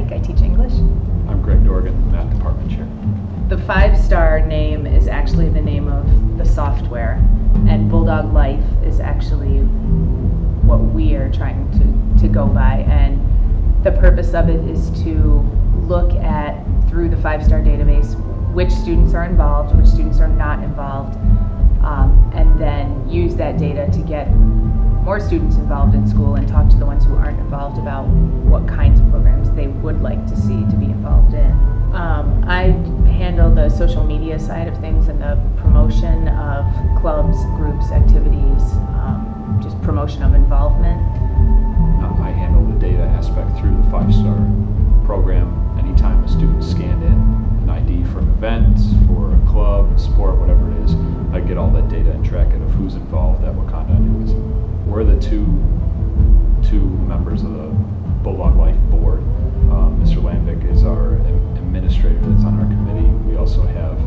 Mike. I teach English. I'm Greg Dorgan, Math Department Chair. The 5-star name is actually the name of the software, and Bulldog Life is actually what we are trying to go by. And the purpose of it is to look at, through the 5-star database, which students are involved, which students are not involved, and then use that data to get more students involved in school and talk to the ones who aren't involved about what kinds of programs they would like to see to be involved in. I handle the social media side of things and the promotion of clubs, groups, activities, just promotion of involvement. I handle the data aspect through the 5-star program. Anytime a student scanned in an ID for an event, for a club, sport, whatever it is, I get all that data and track it of who's involved at Wauconda and who isn't. We're the two members of the Bulldog Life board. Mr. Lambic is our administrator that's on our committee. We also have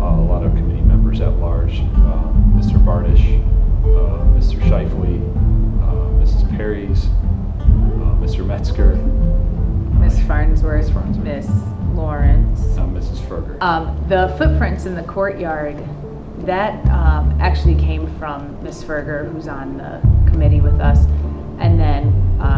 a lot of committee members at large. Mr. Bardish, Mr. Shifley, Mrs. Perry's, Mr. Metzger, Miss Farnsworth, Miss Lawrence, Mrs. Ferger. The footprints in the courtyard, that actually came from Miss Ferger, who's on the committee with us, and then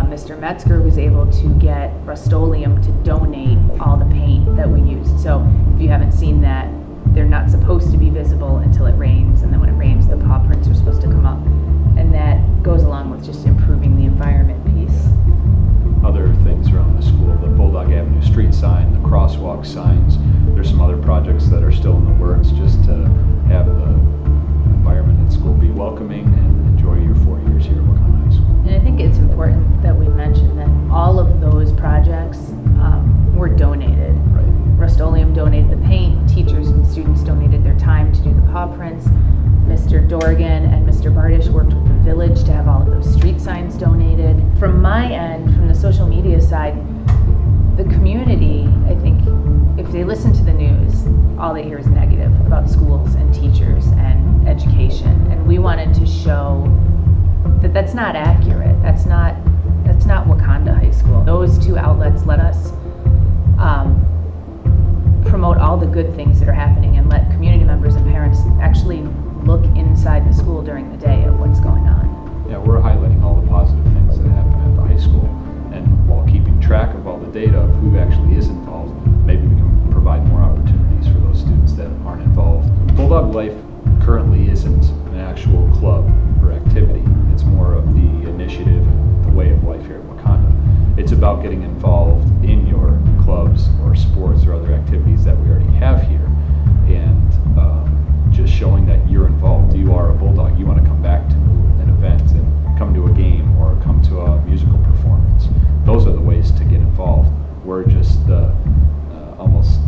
Mr. Metzger was able to get Rust-Oleum to donate all the paint that we used. So if you haven't seen that, they're not supposed to be visible until it rains, and then when it rains, the paw prints are supposed to come up. And that goes along with just improving the environment piece. Other things around the school, the Bulldog Avenue street sign, the crosswalk signs. There's some other projects that are still in the works just to have the environment at school be welcoming and enjoy your 4 years here at Wauconda High School. And I think it's important that we mention that all of those projects were donated. Right. Rust-Oleum donated the paint, teachers and students donated their time to do the paw prints. Mr. Dorgan and Mr. Bardish worked with the village to have all of those street signs donated. From my end, from the social media side, the community, I think, if they listen to the news, all they hear is negative about schools and teachers and education. And we wanted to show that that's not accurate. That's not Wauconda High School. Those two outlets let us promote all the good things that are happening and let community members and parents actually look inside the school during the day at what's going on. Yeah, we're highlighting all the positive things that happen at the high school, and while keeping track of all the data of who actually is involved, maybe we can provide more opportunities for those students that aren't involved. Bulldog Life currently isn't an actual club or activity. It's more of the initiative and the way of life here at Wauconda. It's about getting involved in your clubs or sports or other activities that we already have here, and just showing that you're involved. You are a Bulldog. You want to come back to an event and come to a game or come to a musical performance. Those are the ways to get involved. We're just almost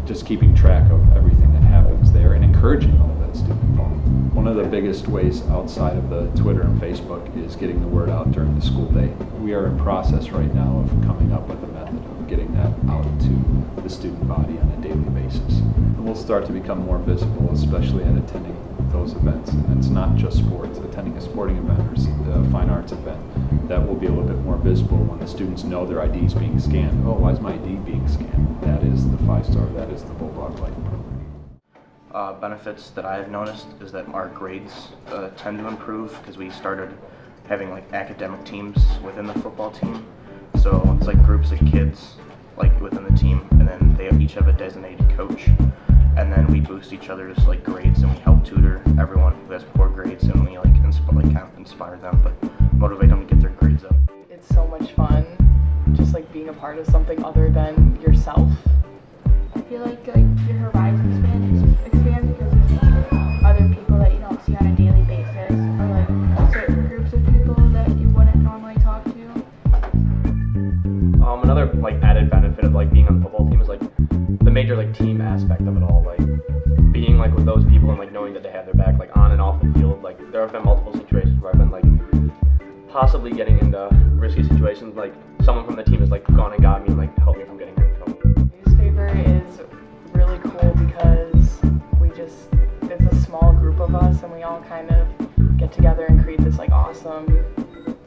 just keeping track of everything that happens there and encouraging all of that student involvement. One of the biggest ways outside of the Twitter and Facebook is getting the word out during the school day. We are in process right now of coming up with a method of getting that out to the student body on a daily basis. And we'll start to become more visible, especially at attending those events. And it's not just sports. Attending a sporting event or a fine arts event, that will be a little bit more visible when the students know their ID is being scanned. Oh, why is my ID being scanned? That is the 5-star, that is the Bulldog Life program. Benefits that I have noticed is that our grades tend to improve because we started having like academic teams within the football team. So it's like groups of kids like within the team, and then they each have a designated coach, and then we boost each other's like grades, and we help tutor everyone who has poor grades, and we like kind of inspire them, but motivate them to get their grades up. It's so much fun, just like being a part of something other than yourself. I feel like your horizons expand because you meet other people that you don't see on a daily basis, or like certain groups of people that you wouldn't normally talk to. Another like added benefit of like being on the football team is like the major like team aspect of it all, like being like with those people and like knowing that they have their back like on and off the field. Like there have been multiple situations where I've been like possibly getting into risky situations, like someone from the team has like gone and got me and like helped me from getting in trouble. Newspaper is really cool because it's a small group of us and we all kind of get together and create this like awesome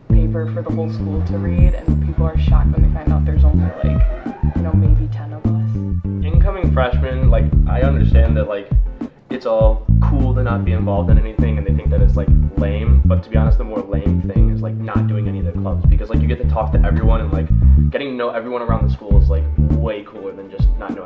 paper paper for the whole school to read, and people are shocked when they find out there's only like, maybe 10 of us. Incoming freshmen, like, I understand that, like, it's all cool to not be involved in anything, and they think that it's, like, lame, but to be honest, the more lame thing is, like, not doing any of the clubs, because, like, you get to talk to everyone, and, like, getting to know everyone around the school is, like, way cooler than just not knowing